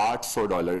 $800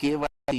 KYC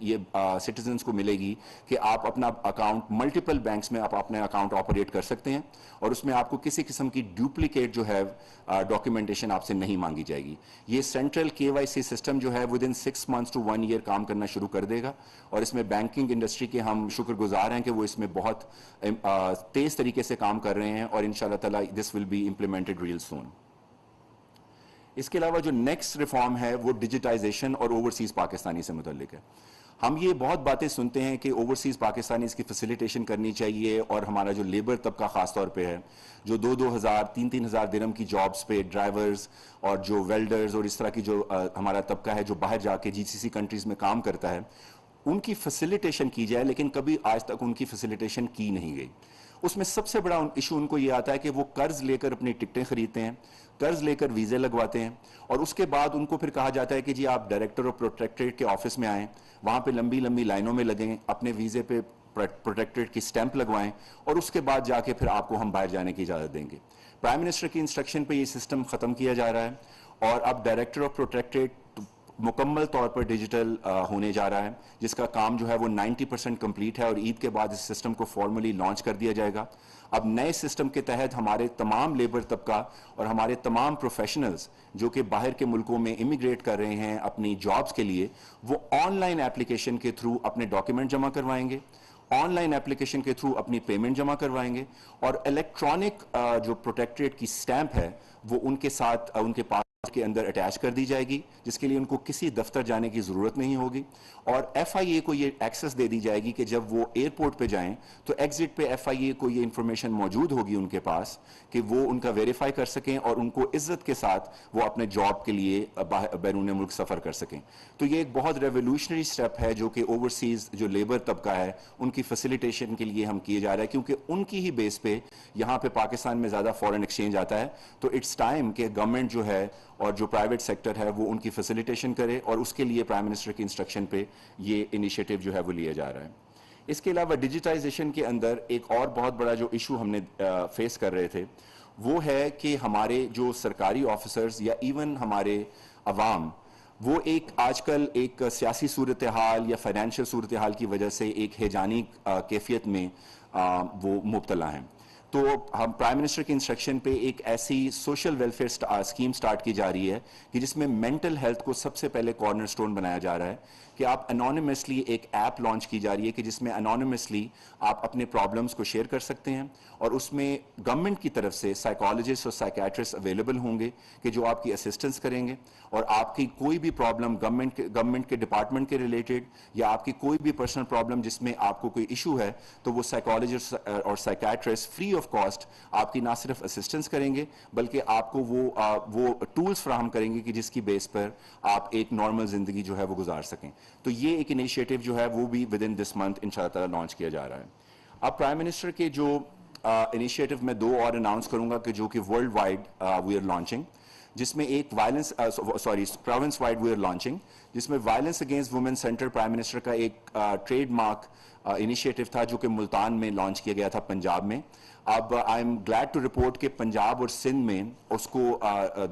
یہ citizens کو ملے گی کہ آپ اپنا اکاؤنٹ ملٹیپل بینکس میں آپ اپنے اکاؤنٹ آپریٹ کر سکتے ہیں اور اس میں آپ کو کسی قسم کی ڈپلیکیٹ جو ہے ڈاکیومنٹیشن آپ سے نہیں مانگی جائے گی. یہ سینٹرل KYC سسٹم جو ہے ودن 6 months to 1 year کام کرنا شروع کر دے گا اور اس میں بینکنگ انڈسٹری کے ہم شکر گزار ہیں کہ وہ اس میں بہت تیز طریقے سے کام کر رہے ہیں اور انشاءاللہ تعالی دس ول بی امپلیمنٹڈ ریل سون. اس کے علاوہ جو نیکسٹ ریفارم ہے وہ ڈیجیٹائزیشن اور اوورسیز پاکستانی سے متعلق ہے. ہم یہ بہت باتیں سنتے ہیں کہ اوورسیز پاکستانی اس کی فیسیلیٹیشن کرنی چاہیے اور ہمارا جو لیبر طبقہ خاص طور پہ ہے جو 2,000 3,000 درہم کی جابز پہ ڈرائیورز اور جو ویلڈرز اور اس طرح کی جو ہمارا طبقہ ہے جو باہر جا کے GCC کنٹریز میں کام کرتا ہے ان کی فیسیلیٹیشن کی جائے, لیکن کبھی آج تک ان کی فیسیلیٹیشن کی نہیں گئی. اس میں سب سے بڑا ایشو ان کو یہ آتا ہے کہ وہ قرض لے کر اپنی ٹکٹیں خریدتے ہیں, قرض لے کر ویزے لگواتے ہیں اور اس کے بعد ان کو پھر کہا جاتا ہے کہ جی آپ ڈائریکٹر آف پروٹیکٹریٹ کے آفس میں آئیں, وہاں پہ لمبی لمبی لائنوں میں لگیں, اپنے ویزے پہ پروٹیکٹریٹ کی سٹیمپ لگوائیں اور اس کے بعد جا کے پھر آپ کو ہم باہر جانے کی اجازت دیں گے. پرائم منسٹر کی انسٹرکشن پہ یہ سسٹم ختم کیا جا رہا ہے اور اب ڈائریکٹر آف پروٹیکٹریٹ مکمل طور پر ڈیجیٹل ہونے جا رہا ہے جس کا کام جو ہے وہ 90% کمپلیٹ ہے اور عید کے بعد اس سسٹم کو فارملی لانچ کر دیا جائے گا. اب نئے سسٹم کے تحت ہمارے تمام لیبر طبقہ اور ہمارے تمام پروفیشنلز جو کہ باہر کے ملکوں میں امیگریٹ کر رہے ہیں اپنی جابز کے لیے وہ آن لائن اپلیکیشن کے تھرو اپنے ڈاکیومنٹ جمع کروائیں گے, آن لائن اپلیکیشن کے تھرو اپنی پیمنٹ جمع کروائیں گے اور الیکٹرانک جو پروٹیکٹریٹ کی سٹیمپ ہے وہ ان کے ساتھ ان کے پاس کے اندر اٹیچ کر دی جائے گی جس کے لیے ان کو کسی دفتر جانے کی ضرورت نہیں ہوگی اور FIA کو یہ ایکسس دے دی جائے گی کہ جب وہ ایئرپورٹ پہ جائیں تو ایگزٹ پہ FIA کو یہ انفارمیشن موجود ہوگی ان کے پاس کہ وہ ان کا ویریفائی کر سکیں اور ان کو عزت کے ساتھ وہ اپنے جاب کے لیے بیرون ملک سفر کر سکیں. تو یہ ایک بہت ریولیوشنری سٹیپ ہے جو کہ اوورسیز جو لیبر طبقہ ہے ان کی فیسیلیٹیشن کے لیے ہم کیے جا رہا ہے کیونکہ ان کی ہی بیس پہ یہاں پہ پاکستان میں زیادہ فورن ایکسچینج آتا ہے. تو اٹس ٹائم کہ گورنمنٹ جو ہے اور جو پرائیویٹ سیکٹر ہے وہ ان کی فیسیلیٹیشن کرے اور اس کے لیے پرائم منسٹر کی انسٹرکشن پہ یہ انیشیٹو جو ہے وہ لیا جا رہا ہے. اس کے علاوہ ڈیجیٹائزیشن کے اندر ایک اور بہت بڑا جو ایشو ہم نے فیس کر رہے تھے وہ ہے کہ ہمارے جو سرکاری آفیسرز یا ایون ہمارے عوام وہ ایک آج کل ایک سیاسی صورتحال یا فائنینشیل صورتحال کی وجہ سے ایک ہیجانی کیفیت میں وہ مبتلا ہیں. تو ہم پرائم منسٹر کی انسٹرکشن پہ ایک ایسی سوشل ویلفیئر اسکیم سٹارٹ کی جا رہی ہے کہ جس میں مینٹل ہیلتھ کو سب سے پہلے کارنر سٹون بنایا جا رہا ہے کہ آپ انونیمسلی ایک ایپ لانچ کی جا رہی ہے کہ جس میں انونیمسلی آپ اپنے پرابلمس کو شیئر کر سکتے ہیں اور اس میں گورنمنٹ کی طرف سے سائیکالوجسٹ اور سائیکیٹرسٹ اویلیبل ہوں گے کہ جو آپ کی اسسٹنس کریں گے اور آپ کی کوئی بھی پرابلم گورنمنٹ کے ڈپارٹمنٹ کے ریلیٹڈ یا آپ کی کوئی بھی پرسنل پرابلم جس میں آپ کو کوئی ایشو ہے تو وہ سائیکالوجسٹ اور سائیکیٹرسٹ فری آف کاسٹ آپ کی نہ صرف اسسٹنس کریں گے بلکہ آپ کو وہ ٹولز فراہم کریں گے کہ جس کی بیس پر آپ ایک نارمل زندگی جو ہے وہ گزار سکیں. تو یہ ایک انیشیٹو جو ہے وہ بھی ود ان دس منتھ ان شاء اللہ تعالیٰ لانچ کیا جا رہا ہے. اب پرائم منسٹر کے جو انیشیٹو میں 2 اور اناؤنس کروں گا کہ جو کہ world wide we are launching جس میں ایک violence province wide we are launching جس میں violence against women centre prime minister کا ایک ٹریڈ مارک انیشیٹو تھا جو کہ ملتان میں لانچ کیا گیا تھا پنجاب میں. اب I am glad to report کہ پنجاب اور سندھ میں اس کو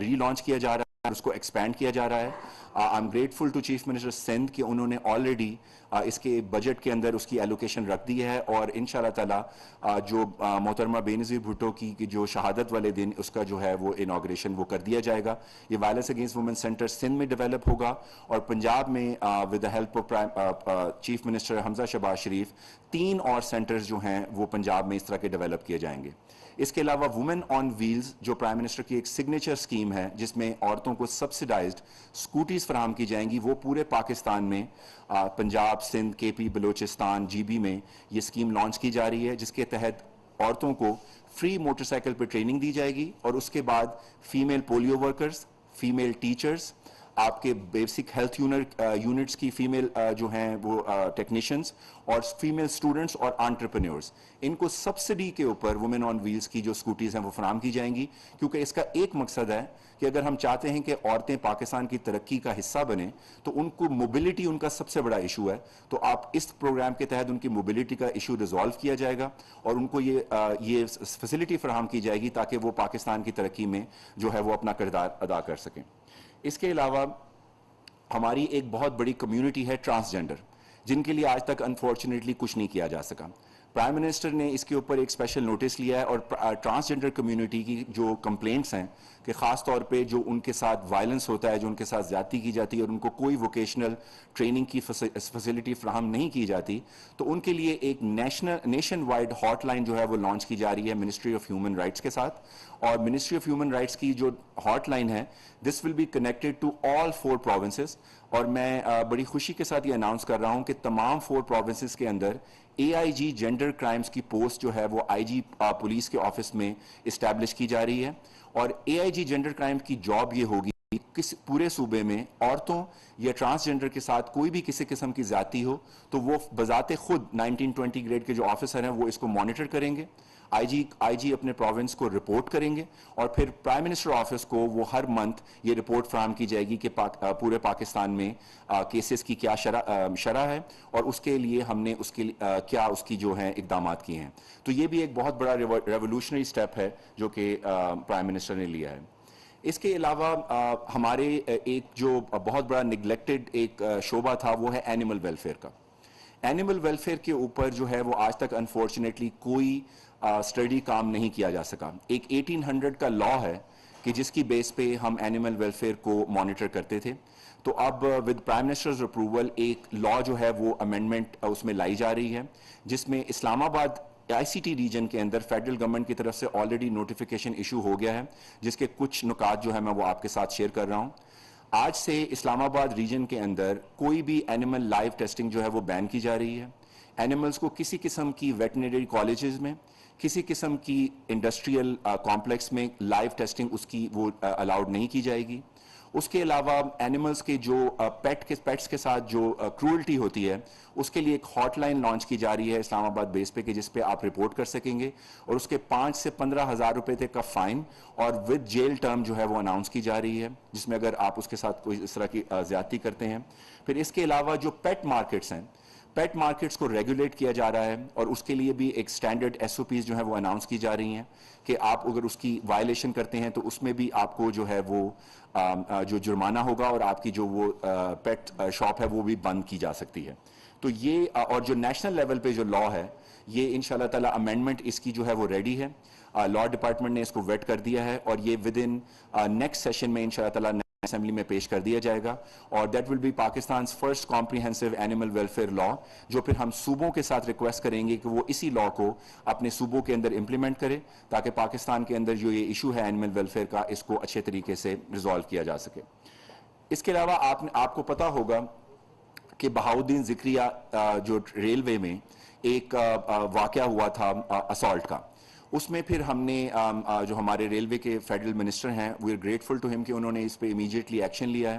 ری لانچ کیا جا رہا ہے, اس کو ایکسپینڈ کیا جا رہا ہے. I am grateful to chief minister Sindh کہ انہوں نے آلریڈی اس کے بجٹ کے اندر اس کی ایلوکیشن رکھ دی ہے اور ان شاء اللہ تعالیٰ جو محترمہ بے نظیر بھٹو کی جو شہادت والے دن اس کا جو ہے وہ انوگریشن وہ کر دیا جائے گا. یہ violence against women centre Sindh میں ڈیولپ ہوگا اور پنجاب میں with the help of chief minister Hamza Shahbaz Sharif 3 اور سینٹرز جو ہیں وہ پنجاب میں اس طرح کے ڈیولپ کیے جائیں گے. اس کے علاوہ وومن آن ویلز جو پرائم منسٹر کی ایک سگنیچر اسکیم ہے جس میں عورتوں کو سبسڈائزڈ اسکوٹیز فراہم کی جائیں گی, وہ پورے پاکستان میں پنجاب, سندھ, KP, بلوچستان, GB میں یہ اسکیم لانچ کی جا رہی ہے جس کے تحت عورتوں کو فری موٹر سائیکل پہ ٹریننگ دی جائے گی اور اس کے بعد female polio workers, female teachers, آپ کے بیسک ہیلتھ یونٹس کی فیمیل جو ہیں وہ ٹیکنیشینز اور فیمیل اسٹوڈنٹس اور انٹرپرینیورز ان کو سبسڈی کے اوپر وومن آن ویلز کی جو اسکوٹیز ہیں وہ فراہم کی جائیں گی کیونکہ اس کا ایک مقصد ہے کہ اگر ہم چاہتے ہیں کہ عورتیں پاکستان کی ترقی کا حصہ بنیں تو ان کو موبلٹی ان کا سب سے بڑا ایشو ہے. تو آپ اس پروگرام کے تحت ان کی موبلٹی کا ایشو ریزالو کیا جائے گا اور ان کو یہ فیسلٹی فراہم کی جائے گی تاکہ وہ پاکستان کی ترقی میں جو ہے وہ اپنا کردار ادا کر سکیں. اس کے علاوہ ہماری ایک بہت بڑی کمیونٹی ہے ٹرانسجینڈر، جن کے لیے آج تک انفارچونیٹلی کچھ نہیں کیا جا سکا. پرائم منسٹر نے اس کے اوپر ایک اسپیشل نوٹس لیا ہے اور ٹرانسجینڈر کمیونٹی کی جو کمپلینٹس ہیں کہ خاص طور پہ جو ان کے ساتھ وائلنس ہوتا ہے، جو ان کے ساتھ زیادتی کی جاتی ہے اور ان کو کوئی ووکیشنل ٹریننگ کی فیسلٹی فراہم نہیں کی جاتی، تو ان کے لیے ایک نیشن وائڈ ہاٹ لائن جو ہے وہ لانچ کی جا رہی ہے منسٹری آف ہیومن رائٹس کے ساتھ. اور منسٹری آف ہیومن رائٹس کی جو ہاٹ لائن ہے this will be connected to all 4 provinces. اور میں بڑی خوشی کے ساتھ یہ اناؤنس کر رہا ہوں کہ تمام 4 پروونسز کے اندر اے آئی جی جینڈر کرائمز کی پوسٹ جو ہے وہ آئی جی پولیس کے آفس میں اسٹیبلش کی جا رہی ہے. اور اے آئی جی جینڈر کرائم کی جاب یہ ہوگی کس پورے صوبے میں عورتوں یا ٹرانسجینڈر کے ساتھ کوئی بھی کسی قسم کی زیادتی ہو تو وہ بذات خود 1920 گریڈ کے جو آفیسر ہیں وہ اس کو مانیٹر کریں گے. آئی جی اپنے پروونس کو رپورٹ کریں گے اور پھر پرائم منسٹر آفس کو وہ ہر منتھ یہ رپورٹ فراہم کی جائے گی کہ پورے پاکستان میں کیسز کی کیا شرح ہے اور اس کے لیے ہم نے کیا اس کی جو ہیں اقدامات کیے ہیں. تو یہ بھی ایک بہت بڑا ریولوشنری سٹیپ ہے جو کہ پرائم منسٹر نے لیا ہے. اس کے علاوہ ہمارے ایک جو بہت بڑا نگلیکٹڈ ایک شعبہ تھا وہ ہے اینیمل ویلفیئر کا. اینیمل ویلفیئر کے اوپر جو ہے وہ آج تک انفارچونیٹلی کوئی اسٹڈی کام نہیں کیا جا سکا. ایک 1800 کا لا ہے کہ جس کی بیس پہ ہم اینیمل ویلفیئر کو مانیٹر کرتے تھے. تو اب ود پرائم منسٹرز اپروول ایک لا جو ہے وہ امینڈمنٹ اس میں لائی جا رہی ہے جس میں اسلام آباد آئی سی ٹی ریجن کے اندر فیڈرل گورنمنٹ کی طرف سے آلریڈی نوٹیفیکیشن ایشو ہو گیا ہے جس کے کچھ نکات جو ہے میں وہ آپ کے ساتھ شیئر کر رہا ہوں. آج سے اسلام آباد ریجن کے اندر کوئی بھی اینیمل لائیو ٹیسٹنگ جو ہے وہ بین کی جا رہی ہے. اینیملز کو کسی قسم کی ویٹنری کالجز میں کسی قسم کی انڈسٹریل کمپلیکس میں لائیو ٹیسٹنگ اس کی وہ الاؤڈ نہیں کی جائے گی. اس کے علاوہ اینیملز کے جو پیٹس کے ساتھ جو کروئلٹی ہوتی ہے اس کے لیے ایک ہاٹ لائن لانچ کی جا رہی ہے اسلام آباد بیس پہ کہ جس پہ آپ رپورٹ کر سکیں گے اور اس کے 5 سے 15,000 روپے تک کا فائن اور ود جیل ٹرم جو ہے وہ اناؤنس کی جا رہی ہے جس میں اگر آپ اس کے ساتھ کوئی اس طرح کی زیادتی کرتے ہیں. پھر اس کے علاوہ جو پیٹ مارکیٹس ہیں پیٹ مارکیٹس کو ریگولیٹ کیا جا رہا ہے اور اس کے لیے بھی ایک سٹینڈرڈ ایس او پیز جو ہے وہ اناؤنس کی جا رہی ہیں کہ آپ اگر اس کی وائلیشن کرتے ہیں تو اس میں بھی آپ کو جو ہے وہ جو جرمانہ ہوگا اور آپ کی جو وہ پیٹ شاپ ہے وہ بھی بند کی جا سکتی ہے. تو یہ اور جو نیشنل لیول پہ جو لا ہے یہ انشاءاللہ تعالی امینڈمنٹ اس کی جو ہے وہ ریڈی ہے. لا ڈپارٹمنٹ نے اس کو ویٹ کر دیا ہے اور یہ ود ان نیکسٹ سیشن میں انشاءاللہ تعالی اسمبلی میں پیش کر دیا جائے گا اور that will be Pakistan's first comprehensive animal welfare law جو پھر ہم صوبوں کے ساتھ ریکویسٹ کریں گے کہ وہ اسی لا کو اپنے صوبوں کے اندر امپلیمنٹ کرے تاکہ پاکستان کے اندر جو یہ ایشو ہے اینیمل ویلفیئر کا اس کو اچھے طریقے سے ریزالو کیا جا سکے. اس کے علاوہ آپ کو پتا ہوگا کہ بہاؤدین ذکریہ جو ریلوے میں ایک واقعہ ہوا تھا اسالٹ کا اس میں پھر ہم نے جو ہمارے ریلوے کے فیڈرل منسٹر ہیں وی آر گریٹفل ٹو ہم کہ انہوں نے اس پہ امیڈیٹلی ایکشن لیا ہے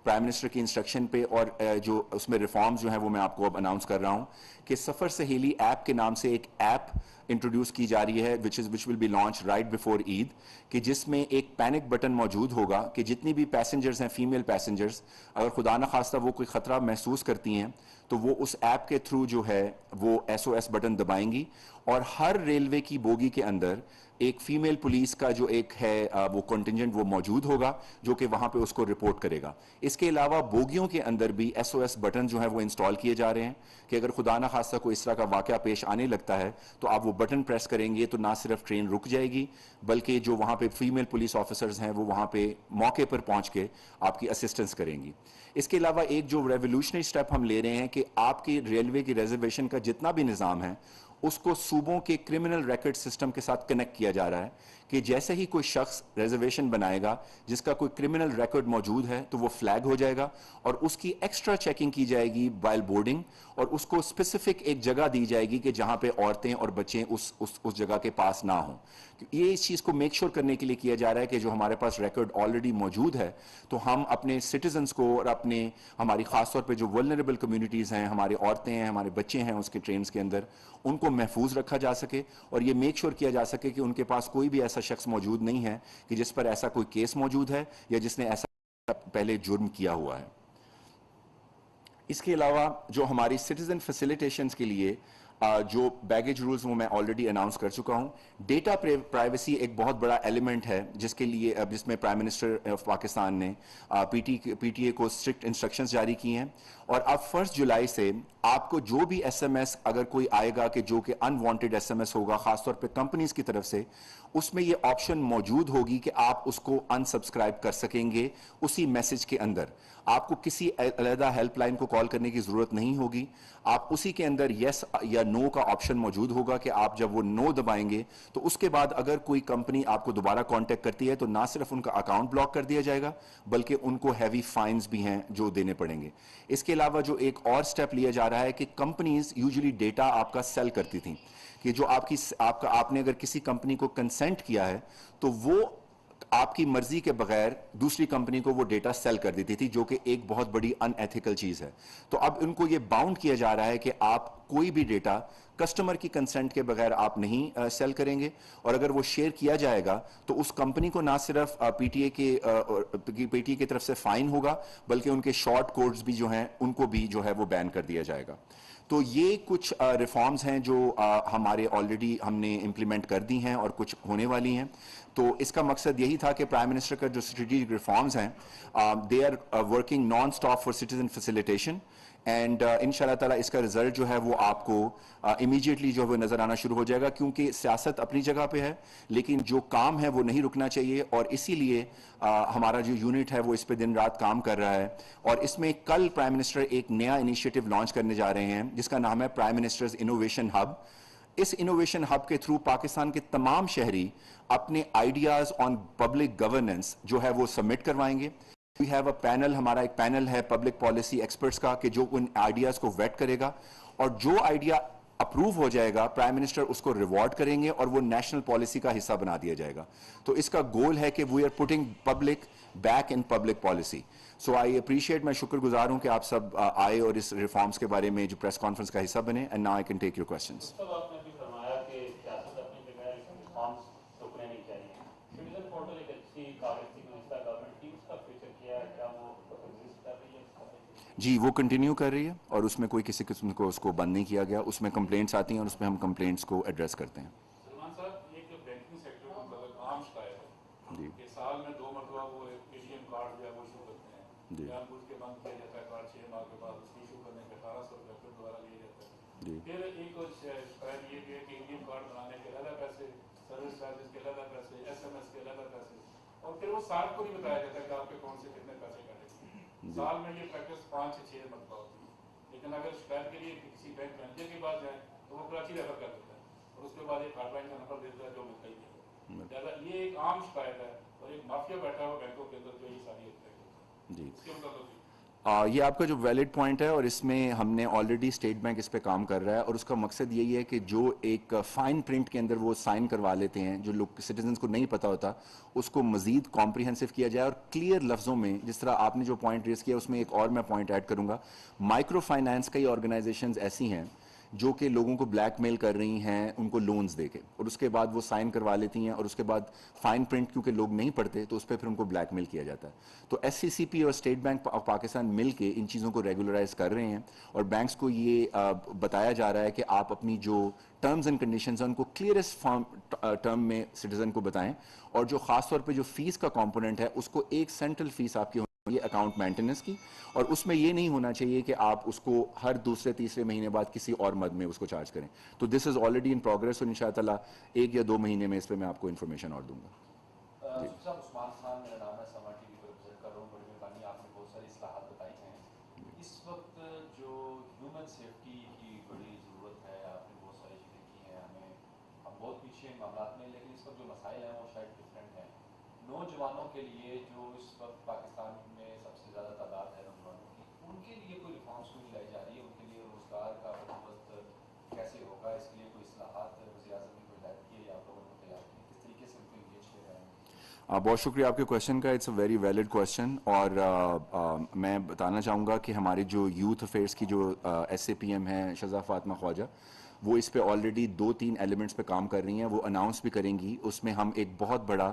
پرائم منسٹر کی انسٹرکشن پہ اور جو اس میں ریفارمز جو ہیں وہ میں آپ کو اب اناؤنس کر رہا ہوں کہ سفر سہیلی ایپ کے نام سے ایک ایپ انٹروڈیوس کی جا رہی ہے which will be launch right before Eid کہ جس میں ایک پینک بٹن موجود ہوگا کہ جتنی بھی پیسنجرز ہیں فیمیل پیسنجرز اگر خدا نخواستہ وہ کوئی خطرہ محسوس کرتی ہیں تو وہ اس ایپ کے تھرو جو ہے وہ ایس او ایس بٹن دبائیں گی اور ہر ریلوے کی بوگی کے اندر ایک فیمیل پولیس کا جو ایک ہے وہ کنٹنجنٹ وہ موجود ہوگا جو کہ وہاں پہ اس کو رپورٹ کرے گا. اس کے علاوہ بوگیوں کے اندر بھی ایس او ایس بٹن جو ہیں وہ انسٹال کیے جا رہے ہیں کہ اگر خدا نخواستہ کوئی اس طرح کا واقعہ پیش آنے لگتا ہے تو آپ وہ بٹن پریس کریں گے تو نہ صرف ٹرین رک جائے گی بلکہ جو وہاں پہ فیمیل پولیس آفیسرز ہیں وہ وہاں پہ موقع پر پہنچ کے آپ کی اسسٹنس کریں گی. اس کے علاوہ ایک جو ریولوشنری سٹیپ ہم لے رہے ہیں کہ آپ کی ریلوے کی ریزرویشن کا جتنا بھی نظام ہے اس کو صوبوں کے کرمنل ریکارڈ سسٹم کے ساتھ کنیکٹ کیا جا رہا ہے کہ جیسے ہی کوئی شخص ریزرویشن بنائے گا جس کا کوئی کرمنل ریکارڈ موجود ہے تو وہ فلیگ ہو جائے گا اور اس کی ایکسٹرا چیکنگ کی جائے گی وائل بورڈنگ اور اس کو اسپیسیفک ایک جگہ دی جائے گی کہ جہاں پہ عورتیں اور بچے اس جگہ کے پاس نہ ہوں. یہ اس چیز کو میک شور کرنے کے لیے کیا جا رہا ہے کہ جو ہمارے پاس ریکارڈ آلریڈی موجود ہے تو ہم اپنے سٹیزنز کو اور ہماری خاص طور پہ جو ولنریبل کمیونٹیز ہیں ہماری عورتیں ہیں ہمارے بچے ہیں اس کے ٹرینز کے اندر ان کو محفوظ رکھا جا سکے اور یہ میک شور کیا جا سکے کہ ان کے پاس کوئی بھی ایسا شخص موجود نہیں ہے کہ جس پر ایسا کوئی کیس موجود ہے یا جس نے ایسا پہلے جرم کیا ہوا ہے. اس کے علاوہ جو ہماری سٹیزن فیسیلیٹیشنز کے لیے جو بیگیج رولز وہ میں آلریڈی اناؤنس کر چکا ہوں. ڈیٹا پرائیویسی ایک بہت بڑا ایلیمنٹ ہے جس کے لیے جس میں پرائم منسٹر آف پاکستان نے پی ٹی اے کو اسٹرکٹ انسٹرکشنز جاری کی ہیں, اور اب 1 جولائی سے آپ کو جو بھی ایس ایم ایس اگر کوئی آئے گا کہ جو کہ ان وانٹیڈ ایس ایم ایس ہوگا خاص طور پہ کمپنیز کی طرف سے, اس میں یہ آپشن موجود ہوگی کہ آپ اس کو ان سبسکرائب کر سکیں گے اسی میسج کے اندر. آپ کو کسی علیحدہ ہیلپ لائن کو کال کرنے کی ضرورت نہیں ہوگی. آپ اسی کے اندر یس یا نو کا آپشن موجود ہوگا کہ آپ جب وہ نو دبائیں گے تو اس کے بعد اگر کوئی کمپنی آپ کو دوبارہ کانٹیکٹ کرتی ہے تو نہ صرف ان کا اکاؤنٹ بلاک کر دیا جائے گا بلکہ ان کو ہیوی فائنز بھی ہیں جو دینے پڑیں گے. اس کے علاوہ جو ایک اور سٹیپ لیا جا رہا ہے کہ کمپنیز یوزلی ڈیٹا آپ کا سیل کرتی تھیں, کہ جو آپ نے اگر کسی کمپنی کو کنسنٹ کیا ہے تو وہ آپ کی مرضی کے بغیر دوسری کمپنی کو وہ ڈیٹا سیل کر دیتی تھی, جو کہ ایک بہت بڑی ان ایتھیکل چیز ہے. تو اب ان کو یہ باؤنڈ کیا جا رہا ہے کہ آپ کوئی بھی ڈیٹا کسٹمر کی کنسنٹ کے بغیر آپ نہیں سیل کریں گے, اور اگر وہ شیئر کیا جائے گا تو اس کمپنی کو نہ صرف پی ٹی اے کی طرف سے فائن ہوگا بلکہ ان کے شارٹ کوڈز بھی جو ہیں ان کو بھی جو ہے وہ بین کر دیا جائے گا. تو یہ کچھ ریفارمز ہیں جو ہمارے آلریڈی ہم نے امپلیمنٹ کر دی ہیں اور کچھ ہونے والی ہیں. تو اس کا مقصد یہی تھا کہ پرائم منسٹر کا جو اسٹریٹجک ریفارمز ہیں they are working non stop for citizen facilitation, and ان شاء اللہ تعالیٰ اس کا رزلٹ جو ہے وہ آپ کو امیجیٹلی جو ہے وہ نظر آنا شروع ہو جائے گا, کیونکہ سیاست اپنی جگہ پہ ہے لیکن جو کام ہے وہ نہیں رکنا چاہیے, اور اسی لیے ہمارا جو یونٹ ہے وہ اس پہ دن رات کام کر رہا ہے. اور اس میں کل پرائم منسٹر ایک نیا انیشیٹو لانچ کرنے جا رہے ہیں جس کا نام ہے پرائم منسٹرز انوویشن ہب. اس انوویشن ہب کے تھرو پاکستان کے تمام شہری اپنے آئیڈیاز آن پبلک گورننس جو ہے وہ سبمٹ کروائیں گے. وی ہیو اے پینل, ہمارا ایک پینل ہے پبلک پالیسی ایکسپرٹس کا کہ جو ان آئیڈیاز کو ویٹ کرے گا, اور جو آئیڈیا اپروو ہو جائے گا پرائم منسٹر اس کو ریوارڈ کریں گے اور وہ نیشنل پالیسی کا حصہ بنا دیا جائے گا. تو اس کا گول ہے کہ we are putting public back in public policy. So I appreciate, میں شکر گزار ہوں کہ آپ سب آئے اور اس ریفارمز کے بارے میں جو پریس کانفرنس کا حصہ بنے. And now I can take your questions. جی وہ کنٹینیو کر رہی ہے اور اس میں کوئی کسی قسم کو اس کو بند نہیں کیا گیا. اس میں کمپلینٹس آتی ہیں اور اس میں ہم کمپلینٹس کو ایڈریس کرتے ہیں. سلمان صاحب, ایک بینکنگ سیکٹر میں مطلب عام شکایت ہے جی کہ سال میں 2 مرتبہ وہ اے ٹی ایم کارڈ جو ہے وہ ایشو کرتے ہیں, جی جان بوجھ کے بند کیا جاتا ہے کارڈ 6 ماہ کے بعد, اس کو ایشو کرنے کے 1800 روپئے پھر دوبارہ لیا جاتا ہے. جی پھر ایک شکایت یہ کہ اے ٹی ایم کارڈ بنانے کے الگ پیسے, سروس چارجز کے الگ پیسے, ایس ایم ایس کے الگ پیسے, اور پھر وہ سال کو نہیں بتایا جاتا کہ آپ کے کون سے کتنے پیسے کٹے. سال میں یہ پریکٹس 5 سے 6 مرتبہ ہوتی ہے, لیکن اگر شکایت کے لیے کسی بینک مینیجر کے پاس جائیں تو وہ کراچی ریفر کر دیتا ہے اور اس کے بعد ایک ہاٹ لائن کا نمبر دیتا ہے جو ملتا ہی نہیں. لہٰذا یہ ایک عام شکایت ہے اور ایک مافیا بیٹھا ہوا بینکوں کے اندر جو یہ ساری جی اس کے مطلب یہ آپ کا جو ویلڈ پوائنٹ ہے, اور اس میں ہم نے آلریڈی اسٹیٹ بینک اس پہ کام کر رہا ہے, اور اس کا مقصد یہی ہے کہ جو ایک فائن پرنٹ کے اندر وہ سائن کروا لیتے ہیں جو لوگ سٹیزنس کو نہیں پتہ ہوتا, اس کو مزید کمپریہنسو کیا جائے اور کلیئر لفظوں میں. جس طرح آپ نے جو پوائنٹ ریز کیا اس میں ایک اور میں پوائنٹ ایڈ کروں گا. مائکرو فائنانس کئی آرگنائزیشنز ایسی ہیں جو کہ لوگوں کو بلیک میل کر رہی ہیں ان کو لونز دے کے, اور اس کے بعد وہ سائن کروا لیتی ہیں اور اس کے بعد فائن پرنٹ کیونکہ لوگ نہیں پڑھتے تو اس پہ پھر ان کو بلیک میل کیا جاتا ہے. تو ایس سی سی پی اور اسٹیٹ بینک آف پاکستان مل کے ان چیزوں کو ریگولرائز کر رہے ہیں, اور بینکس کو یہ بتایا جا رہا ہے کہ آپ اپنی جو ٹرمز اینڈ کنڈیشنز ہیں ان کو کلیئرسٹ فارم ٹرم میں سٹیزن کو بتائیں, اور جو خاص طور پہ جو فیس کا کمپوننٹ ہے اس کو ایک سینٹرل فیس آپ کی یہ اکاؤنٹ مینٹیننس کی, اور اس میں یہ نہیں ہونا چاہیے کہ آپ اس کو ہر دوسرے تیسرے مہینے بعد کسی اور مد میں اس کو چارج کریں. تو دس از آلریڈی ان پروگرس, اور ان شاء اللہ 1 یا 2 مہینے میں اس پہ میں آپ کو انفارمیشن اور دوں گا. عثمان خان میرا نام ہے, سما ٹی وی کو ریپرزینٹ کر رہا ہوں. بڑی مہربانی, آپ نے بہت ساری اصلاحات بتائی ہیں. اس وقت جو ہیومن سیفٹی کی بڑی ضرورت ہے, آپ نے بہت ساری چیزیں کی ہیں, ہم بہت پیچھے ہیں معاملات میں, لیکن اس وقت جو مسائل ہیں وہ شاید ڈفرینٹ ہیں. نوجوانوں کے لیے جو اس وقت پاکستان میں سب سے زیادہ تعداد ہے نوجوانوں کی, ان کے لیے کوئی ریفارمس کوئی لائی جا رہی ہے؟ ان کے لیے روزگار کا بندوبست کیسے ہوگا؟ اس کے لیے کوئی اصلاحات وزیر اعظم نے کوئی ہدایت کی ہے یا آپ لوگوں نے تیار کی, کس طریقے سے ان کو انگیج کیا جائے گا؟ بہت شکریہ آپ کے کویشچن کا. It's a very valid question, اور میں بتانا چاہوں گا کہ ہماری جو یوتھ افیئرس کی جو ایس اے پی ایم ہیں شزا فاطمہ خواجہ, وہ اس پہ آلریڈی 2-3 ایلیمنٹس پہ کام کر رہی ہیں, وہ اناؤنس بھی کریں گی. اس میں ہم ایک بہت بڑا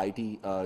IT